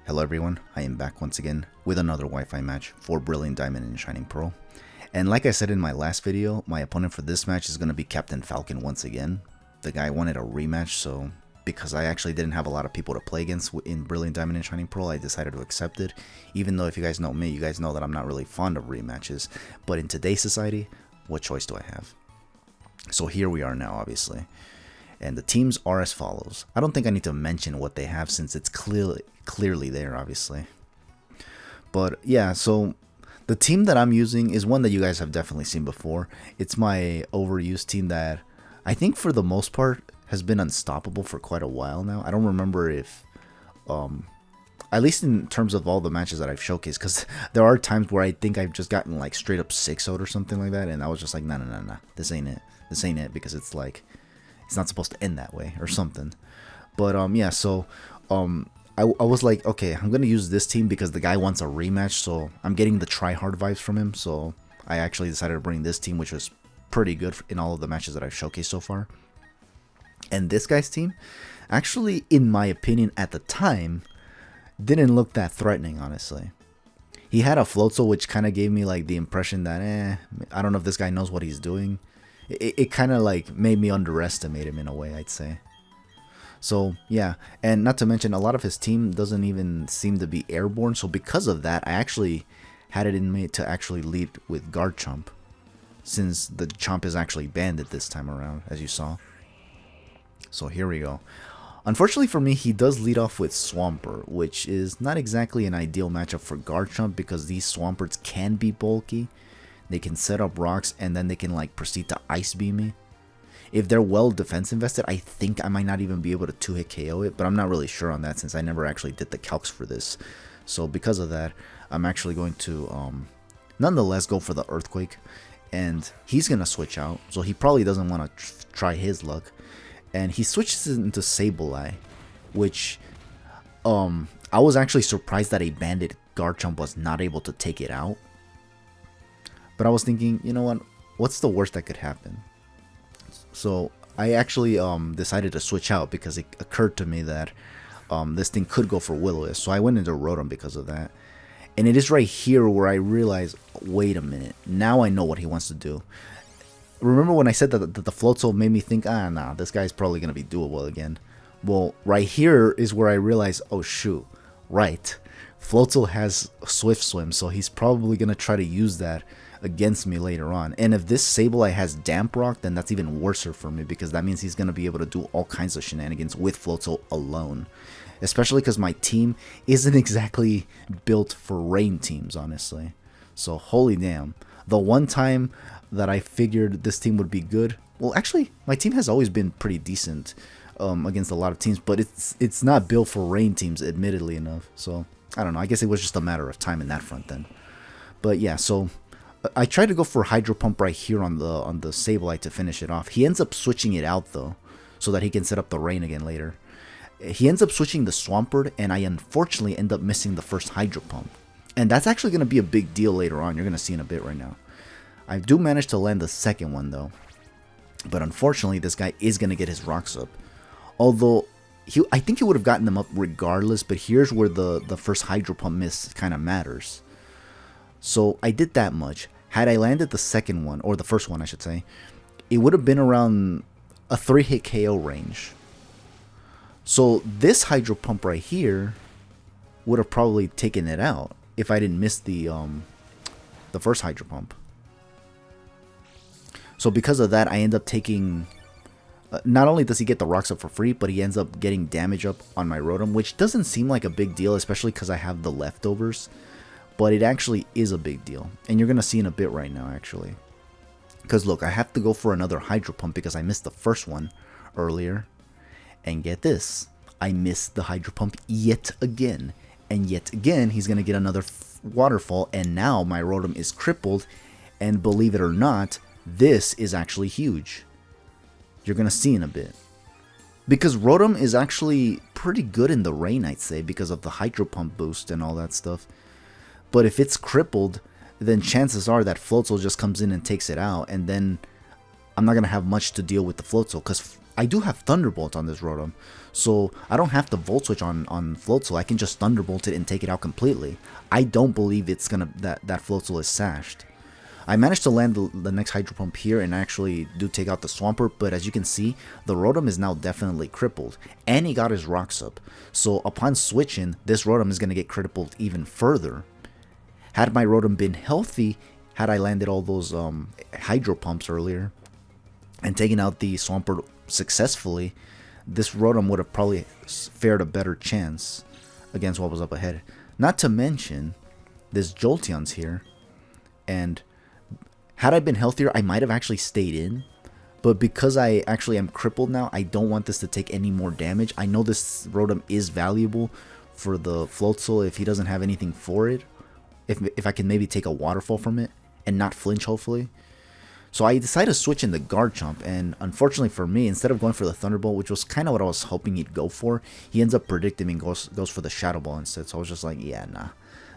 Hello everyone, I am back once again with another Wi-Fi match for Brilliant Diamond and Shining Pearl. And like I said in my last video, my opponent for this match is going to be Captain Falcon once again. The guy wanted a rematch, so because I actually didn't have a lot of people to play against in Brilliant Diamond and Shining Pearl, I decided to accept it. Even though if you guys know me, you guys know that I'm not really fond of rematches. But in today's society, what choice do I have? So here we are now, obviously. And the teams are as follows. I don't think I need to mention what they have since it's clearly there, obviously. But yeah, so the team that I'm using is one that you guys have definitely seen before. It's my overused team that I think for the most part has been unstoppable for quite a while now. I don't remember if, at least in terms of all the matches that I've showcased, because there are times where I think I've just gotten like straight up 6-0'd or something like that, and I was just like, nah, this ain't it. This ain't it, because it's like, it's not supposed to end that way or something. But yeah, so I was like, okay, I'm gonna use this team because the guy wants a rematch, so I'm getting the try hard vibes from him. So I actually decided to bring this team, which was pretty good in all of the matches that I've showcased so far. And this guy's team, actually, in my opinion, at the time, didn't look that threatening, honestly. He had a Floatzel, which kind of gave me like the impression that, I don't know if this guy knows what he's doing. It kind of like made me underestimate him in a way, I'd say. So yeah, and not to mention a lot of his team doesn't even seem to be airborne. So because of that, I actually had it in me to actually lead with Garchomp, since the Chomp is actually banded this time around, as you saw. So here we go. Unfortunately for me, he does lead off with Swampert, which is not exactly an ideal matchup for Garchomp because these Swamperts can be bulky. They can set up rocks and then they can like proceed to Ice Beam me. If they're well defense invested, I think I might not even be able to 2-hit KO it, but I'm not really sure on that since I never actually did the calcs for this. So because of that, I'm actually going to nonetheless go for the Earthquake, and he's going to switch out, so he probably doesn't want to try his luck. And he switches it into Sableye, which I was actually surprised that a banded Garchomp was not able to take it out. But I was thinking, you know what? What's the worst that could happen? So I actually decided to switch out because it occurred to me that this thing could go for Will-O-Wisp. So I went into Rotom because of that. And it is right here where I realized, wait a minute. Now I know what he wants to do. Remember when I said that the Floatzel made me think, nah, this guy's probably going to be doable again. Well, right here is where I realized, oh shoot, right. Floatzel has Swift Swim, so he's probably going to try to use that against me later on. And if this Sableye has Damp Rock, then that's even worse for me because that means he's going to be able to do all kinds of shenanigans with Floatzel alone. Especially because my team isn't exactly built for rain teams, honestly. So holy damn. The one time that I figured this team would be good, well actually my team has always been pretty decent against a lot of teams, but it's not built for rain teams, admittedly enough. So I don't know, I guess it was just a matter of time in that front then. But yeah, so I tried to go for Hydro Pump right here on the Sableye to finish it off. He ends up switching it out though, so that he can set up the rain again later. He ends up switching the Swampert, and I unfortunately end up missing the first Hydro Pump. And that's actually going to be a big deal later on. You're going to see in a bit right now. I do manage to land the second one though. But unfortunately, this guy is going to get his rocks up. Although, I think he would have gotten them up regardless, but here's where the first Hydro Pump miss kind of matters. So I did that much. Had I landed the second one, or the first one I should say, it would have been around a 3-hit KO range. So this Hydro Pump right here would have probably taken it out if I didn't miss the first Hydro Pump. So because of that, I end up taking... not only does he get the rocks up for free, but he ends up getting damage up on my Rotom, which doesn't seem like a big deal, especially because I have the leftovers. But it actually is a big deal. And you're going to see in a bit right now, actually. Because look, I have to go for another Hydro Pump because I missed the first one earlier. And get this. I missed the Hydro Pump yet again. And yet again, he's going to get another waterfall. And now my Rotom is crippled. And believe it or not, this is actually huge. You're going to see in a bit. Because Rotom is actually pretty good in the rain, I'd say. Because of the Hydro Pump boost and all that stuff. But if it's crippled, then chances are that Floatzel just comes in and takes it out, and then I'm not going to have much to deal with the Floatzel, because I do have Thunderbolt on this Rotom, so I don't have to Volt Switch on Floatzel. I can just Thunderbolt it and take it out completely. I don't believe it's gonna that Floatzel is sashed. I managed to land the next Hydro Pump here and actually do take out the Swampert, but as you can see, the Rotom is now definitely crippled, and he got his rocks up. So upon switching, this Rotom is going to get crippled even further. Had my Rotom been healthy, had I landed all those Hydro Pumps earlier, and taken out the Swampert successfully, this Rotom would have probably fared a better chance against what was up ahead. Not to mention, this Jolteon's here, and had I been healthier, I might have actually stayed in. But because I actually am crippled now, I don't want this to take any more damage. I know this Rotom is valuable for the Floatzel if he doesn't have anything for it. If I can maybe take a Waterfall from it and not flinch, hopefully. So I decided to switch into Garchomp, and unfortunately for me, instead of going for the Thunderbolt, which was kind of what I was hoping he'd go for, he ends up predicting and goes for the Shadow Ball instead. So I was just like, yeah, nah.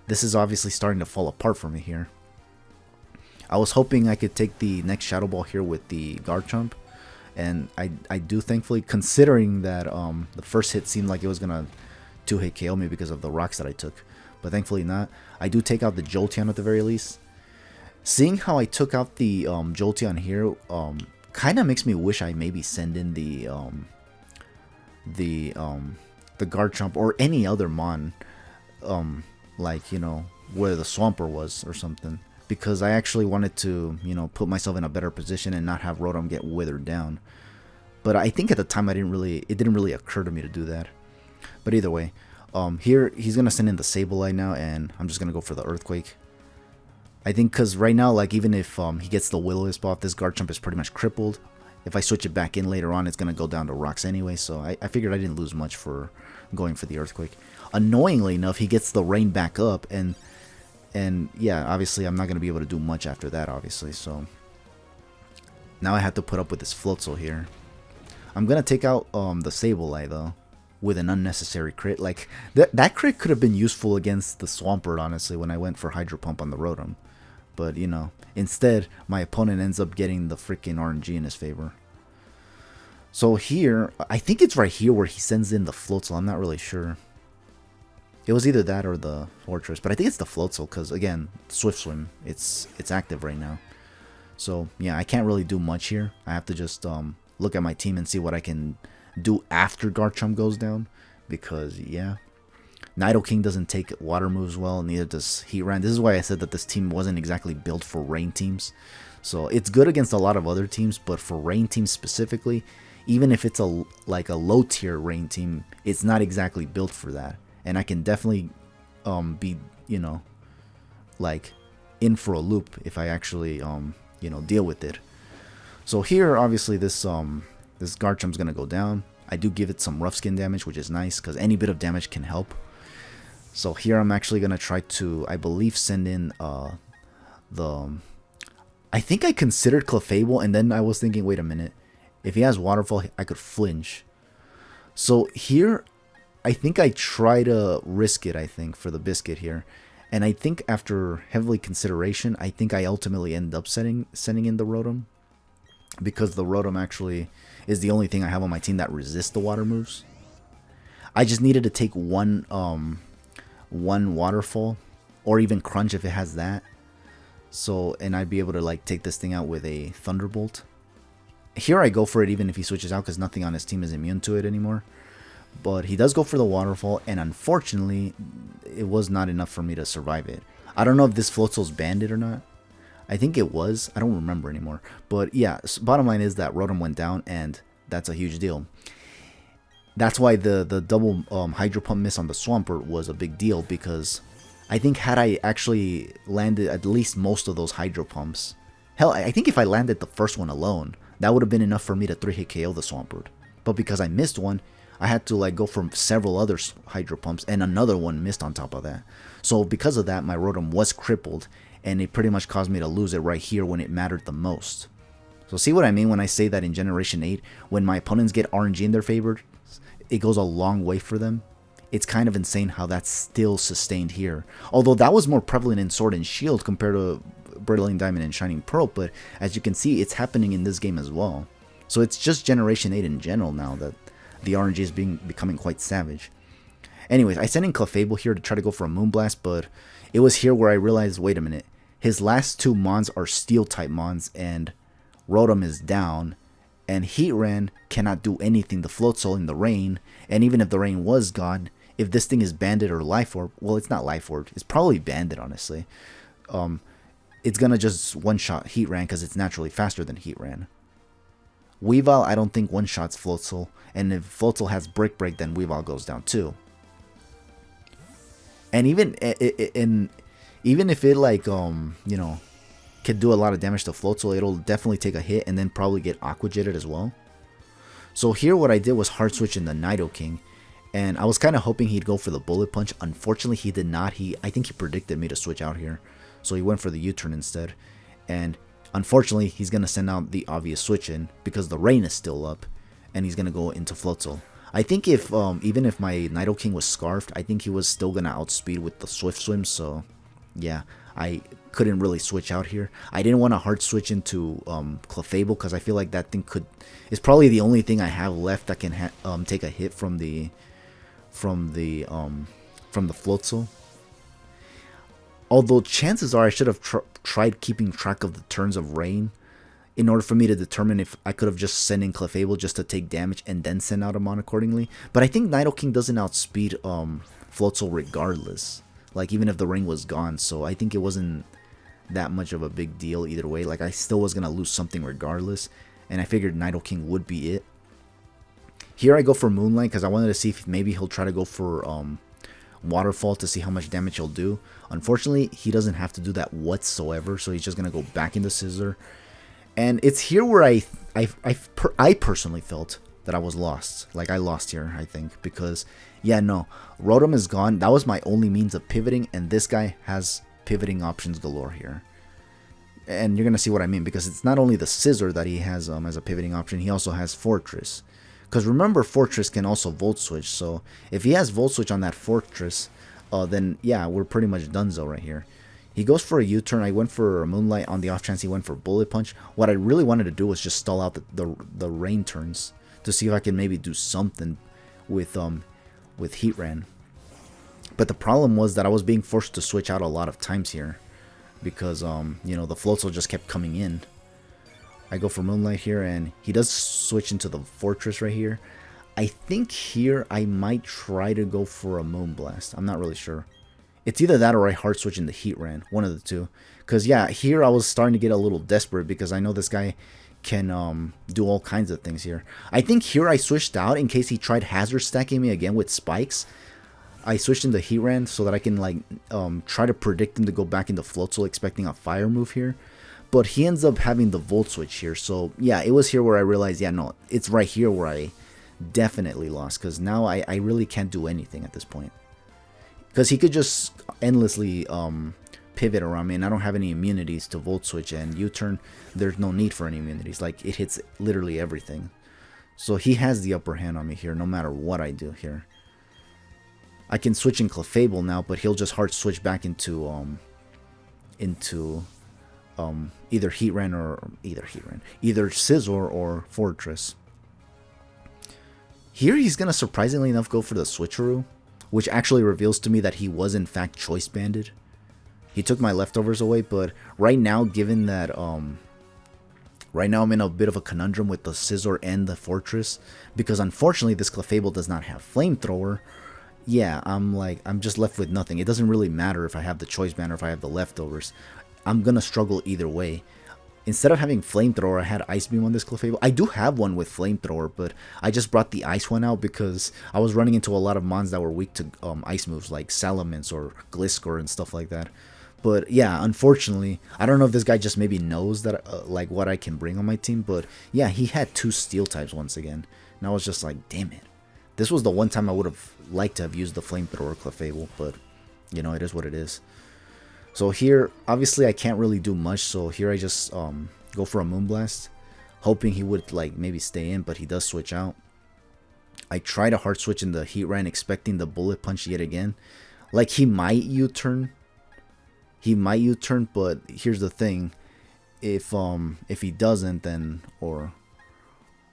This is obviously starting to fall apart for me here. I was hoping I could take the next Shadow Ball here with the Garchomp, and I do, thankfully, considering that the first hit seemed like it was going to 2-hit KO me because of the rocks that I took, but thankfully not. I do take out the Jolteon at the very least. Seeing how I took out the Jolteon here kind of makes me wish I maybe send in the Garchomp or any other Mon, like, you know, where the Swampert was or something. Because I actually wanted to, you know, put myself in a better position and not have Rotom get withered down. But I think at the time it didn't really occur to me to do that. But either way, here he's gonna send in the Sableye now, and I'm just gonna go for the Earthquake. I think because right now, like, even if he gets the Will-O-Wisp off, this Garchomp is pretty much crippled. If I switch it back in later on, it's gonna go down to rocks anyway. So I figured I didn't lose much for going for the Earthquake. Annoyingly enough, he gets the Rain back up, and yeah, obviously I'm not going to be able to do much after that, obviously. So now I have to put up with this Floatzel here. I'm going to take out the Sableye, though, with an unnecessary crit. Like, that crit could have been useful against the Swampert, honestly, when I went for Hydro Pump on the Rotom. But, you know, instead, my opponent ends up getting the freaking RNG in his favor. So here, I think it's right here where he sends in the Floatzel. I'm not really sure. It was either that or the Fortress, but I think it's the Floatzel because, again, Swift Swim, it's active right now. So, yeah, I can't really do much here. I have to just look at my team and see what I can do after Garchomp goes down because, yeah, Nidoking doesn't take water moves well, neither does Heatran. This is why I said that this team wasn't exactly built for rain teams. So, it's good against a lot of other teams, but for rain teams specifically, even if it's like a low-tier rain team, it's not exactly built for that. And I can definitely be, you know, like, in for a loop if I actually, you know, deal with it. So here, obviously, this Garchomp's going to go down. I do give it some rough skin damage, which is nice, because any bit of damage can help. So here I'm actually going to try to, I believe, send in I think I considered Clefable, and then I was thinking, wait a minute. If he has Waterfall, I could flinch. So here, I think I try to risk it, I think, for the biscuit here. And I think after heavily consideration, I think I ultimately end up sending in the Rotom. Because the Rotom actually is the only thing I have on my team that resists the water moves. I just needed to take one Waterfall, or even Crunch if it has that. So, and I'd be able to, like, take this thing out with a Thunderbolt. Here I go for it even if he switches out, because nothing on his team is immune to it anymore. But he does go for the Waterfall, and unfortunately, it was not enough for me to survive it. I don't know if this Floatzel's banded or not. I think it was. I don't remember anymore. But yeah, bottom line is that Rotom went down, and that's a huge deal. That's why the double Hydro Pump miss on the Swampert was a big deal, because I think had I actually landed at least most of those Hydro Pumps, hell, I think if I landed the first one alone, that would have been enough for me to 3-hit KO the Swampert. But because I missed one, I had to, like, go from several other Hydro Pumps, and another one missed on top of that. So because of that, my Rotom was crippled, and it pretty much caused me to lose it right here when it mattered the most. So see what I mean when I say that in Generation 8, when my opponents get RNG in their favor, it goes a long way for them. It's kind of insane how that's still sustained here. Although that was more prevalent in Sword and Shield compared to Brilliant Diamond and Shining Pearl, but as you can see, it's happening in this game as well. So it's just Generation 8 in general now that the RNG is becoming quite savage. Anyways, I sent in Clefable here to try to go for a Moonblast, but it was here where I realized, wait a minute, his last two Mons are Steel type Mons, and Rotom is down, and Heatran cannot do anything to Float Soul in the rain, and even if the rain was gone, if this thing is Banded or Life Orb, well, it's not Life Orb, it's probably Banded, honestly. It's gonna just one-shot Heatran because it's naturally faster than Heatran. Weavile, I don't think one-shots Float Soul, and if Float Soul has Brick Break, then Weavile goes down too. And even if it like you know, can do a lot of damage to Float Soul, it'll definitely take a hit and then probably get Aqua Jetted as well. So here what I did was hard switch in the Nidoking, and I was kind of hoping he'd go for the Bullet Punch. Unfortunately, he did not. I think he predicted me to switch out here, so he went for the U-turn instead. And unfortunately, he's gonna send out the obvious switch in because the rain is still up, and he's gonna go into Float Soul. I think if even if my Nidoking was Scarfed, I think he was still gonna outspeed with the Swift Swim. So yeah, I couldn't really switch out here. I didn't want to hard switch into Clefable because I feel like that thing is probably the only thing I have left that can take a hit from the Float Soul. Although chances are I should have tried keeping track of the turns of rain in order for me to determine if I could have just sent in Clefable just to take damage and then send out a Mon accordingly. But I think Nidoking doesn't outspeed Float Soul regardless. Like even if the rain was gone, so I think it wasn't that much of a big deal either way. Like I still was gonna lose something regardless, and I figured Nidoking would be it. Here I go for Moonlight because I wanted to see if maybe he'll try to go for Waterfall to see how much damage he'll do. Unfortunately, he doesn't have to do that whatsoever, so he's just gonna go back into Scissor. And it's here where I personally felt that I was lost. Like I lost here, I think, because yeah, no, Rotom is gone. That was my only means of pivoting, and this guy has pivoting options galore here. And you're gonna see what I mean, because it's not only the Scissor that he has as a pivoting option, he also has Fortress. Because remember, Fortress can also Volt Switch, so if he has Volt Switch on that Fortress, then yeah, we're pretty much donezo right here. He goes for a U-turn. I went for a Moonlight on the off chance he went for Bullet Punch. What I really wanted to do was just stall out the rain turns to see if I can maybe do something with Heatran. But the problem was that I was being forced to switch out a lot of times here because you know, the Float Soul just kept coming in. I go for Moonlight here, and he does switch into the Fortress right here. I think here I might try to go for a Moonblast. I'm not really sure. It's either that or I hard switch into Heatran, one of the two. Because yeah, here I was starting to get a little desperate because I know this guy can do all kinds of things here. I think here I switched out in case he tried hazard stacking me again with spikes. I switched into Heatran so that I can like try to predict him to go back into Float Soul expecting a fire move here. But he ends up having the Volt Switch here. So yeah, it was here where I realized, yeah, no, it's right here where I definitely lost. Because now I really can't do anything at this point. Because he could just endlessly pivot around me, and I don't have any immunities to Volt Switch, and U-turn, there's no need for any immunities. Like, it hits literally everything. So he has the upper hand on me here, no matter what I do here. I can switch in Clefable now, but he'll just hard switch back into either Heatran or either Scissor or Fortress. Here he's gonna surprisingly enough go for the Switcheroo, which actually reveals to me that he was in fact choice banded. He took my leftovers away, but right now, given that right now I'm in a bit of a conundrum with the Scissor and the Fortress, because unfortunately this Clefable does not have Flamethrower. Yeah, I'm just left with nothing. It doesn't really matter if I have the choice band or if I have the leftovers. I'm gonna struggle either way. Instead of having Flamethrower, I had Ice Beam on this Clefable. I do have one with Flamethrower, but I just brought the Ice one out because I was running into a lot of mons that were weak to Ice moves like Salamence or Gliscor and stuff like that. But yeah, unfortunately, I don't know if this guy just maybe knows that like what I can bring on my team, but yeah, he had two Steel types once again. And I was just like, damn it. This was the one time I would have liked to have used the Flamethrower Clefable, but you know, it is what it is. So here, obviously I can't really do much, so here I just go for a Moonblast, hoping he would like maybe stay in, but he does switch out. I try to hard switch in the Heatran, expecting the Bullet Punch yet again. Like he might U-turn. He might U-turn, but here's the thing. If he doesn't, then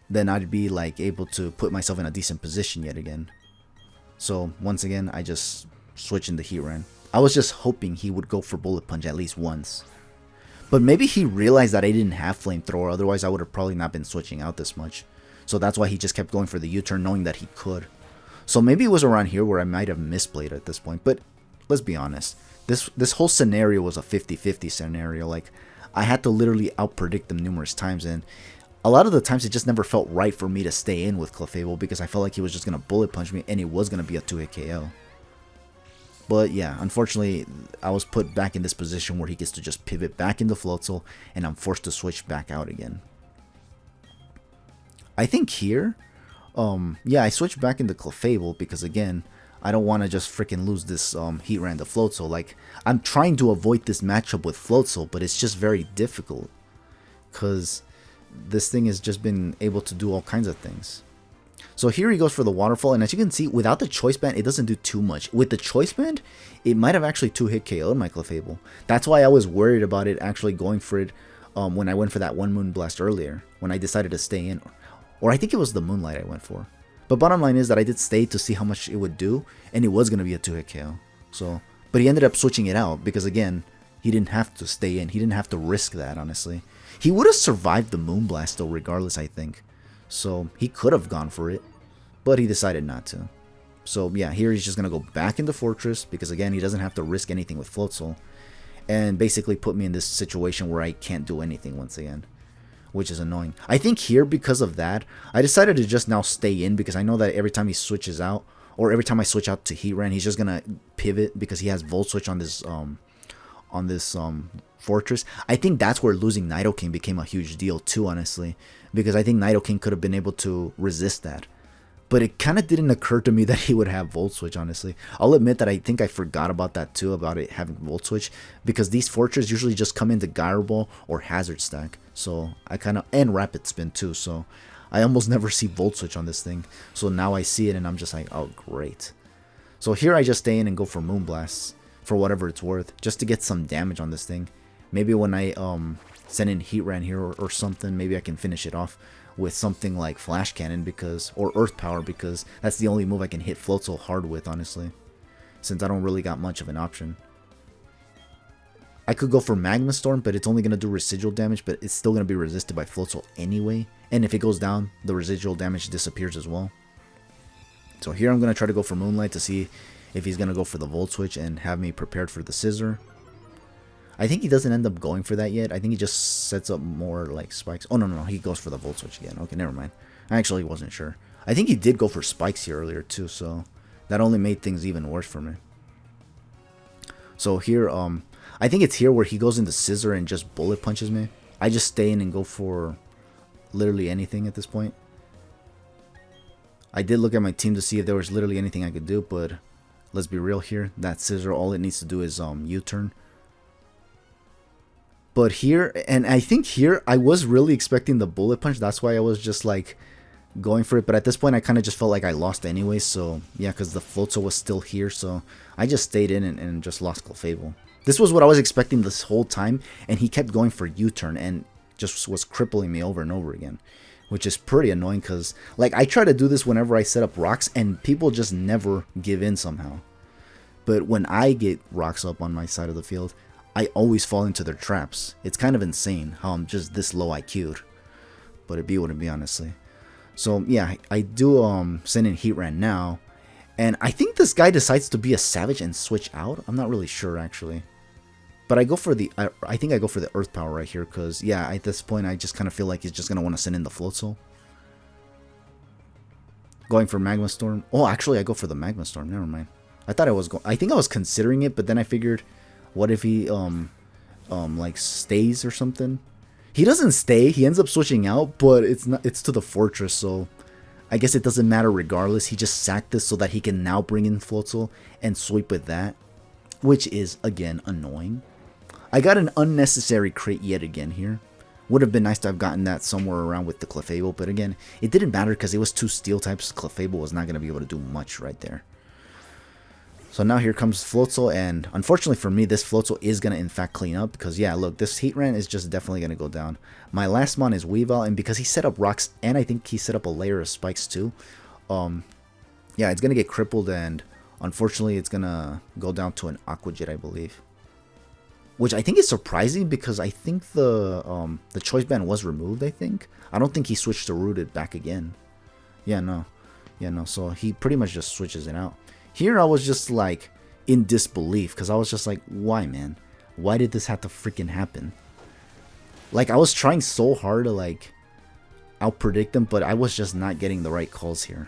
then I'd be like able to put myself in a decent position yet again. So once again, I just switched into Heat Ran. I was just hoping he would go for Bullet Punch at least once. But maybe he realized that I didn't have Flamethrower, otherwise I would have probably not been switching out this much. So that's why he just kept going for the U-turn, knowing that he could. So maybe it was around here where I might have misplayed at this point. But let's be honest, this whole scenario was a 50-50 scenario. Like, I had to literally outpredict them numerous times, and a lot of the times it just never felt right for me to stay in with Clefable because I felt like he was just going to Bullet Punch me and it was going to be a 2-hit KO. But yeah, unfortunately, I was put back in this position where he gets to just pivot back into Floatzel, and I'm forced to switch back out again. I think here, yeah, I switched back into Clefable because, again, I don't want to just freaking lose this Heat Ran to Floatzel. Like, I'm trying to avoid this matchup with Floatzel, but it's just very difficult because this thing has just been able to do all kinds of things. So here he goes for the Waterfall, and as you can see, without the Choice Band, it doesn't do too much. With the Choice Band, it might have actually 2-hit KO'd my Clefable. That's why I was worried about it actually going for it when I went for that one Moonblast earlier, when I decided to stay in. Or I think it was the Moonlight I went for. But bottom line is that I did stay to see how much it would do, and it was going to be a 2-hit KO. So, but he ended up switching it out because, again, he didn't have to stay in. He didn't have to risk that, honestly. He would have survived the Moonblast, though, regardless, I think. So, he could have gone for it, but he decided not to. So, yeah, here he's just going to go back into Fortress because, again, he doesn't have to risk anything with Floatzel. And basically put me in this situation where I can't do anything once again, which is annoying. I think here, because of that, I decided to just now stay in because I know that every time he switches out, or every time I switch out to Heat Ran, he's just going to pivot because he has Volt Switch on this Fortress. I think that's where losing Nidoking became a huge deal too, honestly, because I think Nidoking could have been able to resist that. But it kind of didn't occur to me that he would have Volt Switch, honestly. I'll admit that I think I forgot about that too, about it having Volt Switch, because these Fortress usually just come into Gyro Ball or Hazard Stack. So I kind of, and Rapid Spin too, so I almost never see Volt Switch on this thing. So now I see it and I'm just like, oh great. So here I just stay in and go for Moonblast for whatever it's worth, just to get some damage on this thing. Maybe when I send in Heat Ran here or something, maybe I can finish it off with something like Flash Cannon because, or Earth Power, because that's the only move I can hit Floatzel hard with, honestly, since I don't really got much of an option. I could go for Magma Storm, but it's only going to do residual damage, but it's still going to be resisted by Floatzel anyway, and if it goes down, the residual damage disappears as well. So here I'm going to try to go for Moonlight to see if he's going to go for the Volt Switch and have me prepared for the Scissor. I think he doesn't end up going for that yet. I think he just sets up more like spikes. Oh, no, he goes for the Volt Switch again. Okay, never mind. I actually wasn't sure. I think he did go for spikes here earlier too, so that only made things even worse for me. So here, I think it's here where he goes into Scissor and just Bullet Punches me. I just stay in and go for literally anything at this point. I did look at my team to see if there was literally anything I could do, but let's be real here. That Scissor, all it needs to do is U-turn. But here, and I think here, I was really expecting the Bullet Punch. That's why I was just like going for it. But at this point, I kind of just felt like I lost anyway. So yeah, because the Floatzel was still here. So I just stayed in and just lost Clefable. This was what I was expecting this whole time. And he kept going for U-turn and just was crippling me over and over again, which is pretty annoying because like I try to do this whenever I set up rocks and people just never give in somehow. But when I get rocks up on my side of the field, I always fall into their traps. It's kind of insane how I'm just this low IQ'd. But it be what it be, honestly. So yeah, I do send in Heat Ran now. And I think this guy decides to be a savage and switch out. I'm not really sure actually. But I go for the, I think I go for the Earth Power right here. Because yeah, at this point I just kind of feel like he's just going to want to send in the Floatzel. Going for Magma Storm. Oh, actually I go for the Magma Storm. Never mind. I thought I was going, I think I was considering it. But then I figured, what if he like stays or something? He doesn't stay. He ends up switching out, but it's not. It's to the Fortress, so I guess it doesn't matter regardless. He just sacked this so that he can now bring in Floatzel and sweep with that, which is again annoying. I got an unnecessary crit yet again here. Would have been nice to have gotten that somewhere around with the Clefable, but again, it didn't matter because it was two Steel types. Clefable was not going to be able to do much right there. So now here comes Floatzel, and unfortunately for me, this Floatzel is going to in fact clean up, because yeah, look, this Heatran is just definitely going to go down. My last mon is Weavile, and because he set up rocks, and I think he set up a layer of spikes too, yeah, it's going to get crippled, and unfortunately it's going to go down to an Aqua Jet, I believe. Which I think is surprising, because I think the choice band was removed, I think. I don't think he switched to Rooted back again. Yeah, no. Yeah, no, so he pretty much just switches it out. Here I was just like in disbelief, because I was just like, why, man? Why did this have to freaking happen? Like, I was trying so hard to like out-predict them, but I was just not getting the right calls here.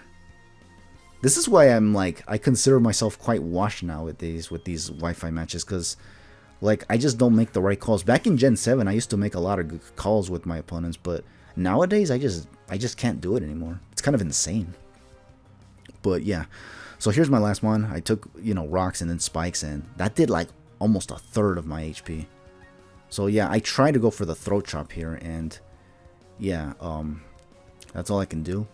This is why I'm like, I consider myself quite washed now with these Wi-Fi matches, because like I just don't make the right calls. Back in Gen 7, I used to make a lot of good calls with my opponents, but nowadays I just can't do it anymore. It's kind of insane. But yeah. So here's my last one. I took, you know, rocks and then spikes, and that did like almost a third of my HP. So yeah, I tried to go for the throat chop here, and yeah, that's all I can do.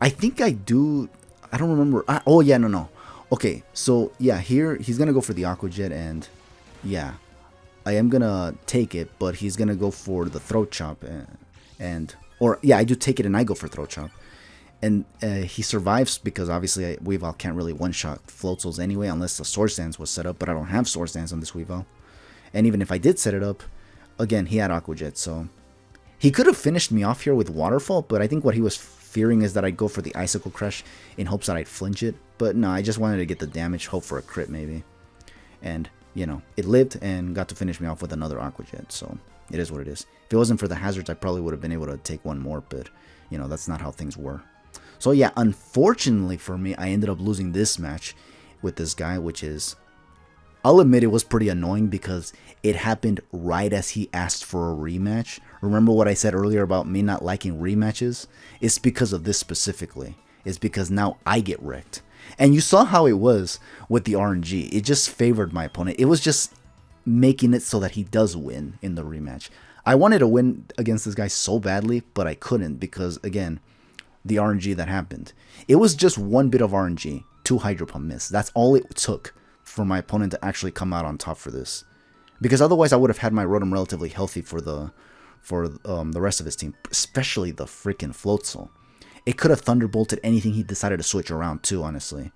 I think I do. I don't remember. Oh yeah, no. Okay, so yeah, here he's gonna go for the Aqua Jet, and yeah, I am gonna take it, but he's gonna go for the throat chop, or yeah, I do take it and I go for throat chop. And he survives, because obviously Weavile can't really one-shot Floatzels anyway, unless the Swords Dance was set up, but I don't have Swords Dance on this Weavile. And even if I did set it up, again, he had Aqua Jet, so he could have finished me off here with Waterfall, but I think what he was fearing is that I'd go for the Icicle Crush in hopes that I'd flinch it. But no, I just wanted to get the damage, hope for a crit maybe. And, you know, it lived and got to finish me off with another Aqua Jet, so it is what it is. If it wasn't for the hazards, I probably would have been able to take one more, but, you know, that's not how things were. So yeah, unfortunately for me, I ended up losing this match with this guy, which is, I'll admit it was pretty annoying, because it happened right as he asked for a rematch. Remember what I said earlier about me not liking rematches? It's because of this specifically. It's because now I get wrecked. And you saw how it was with the RNG. It just favored my opponent. It was just making it so that he does win in the rematch. I wanted to win against this guy so badly, but I couldn't, because again, the RNG that happened. It was just one bit of RNG, 2 Hydro Pump miss. That's all it took for my opponent to actually come out on top for this. Because otherwise I would have had my Rotom relatively healthy for the rest of his team, especially the freaking Floatzel. It could have Thunderbolted anything he decided to switch around too, honestly,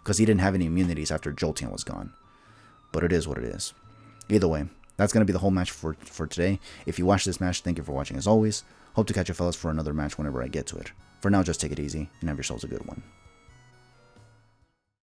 because he didn't have any immunities after Jolteon was gone. But it is what it is. Either way, that's going to be the whole match for today. If you watched this match, thank you for watching as always. Hope to catch you fellas for another match whenever I get to it. For now, just take it easy and have yourselves a good one.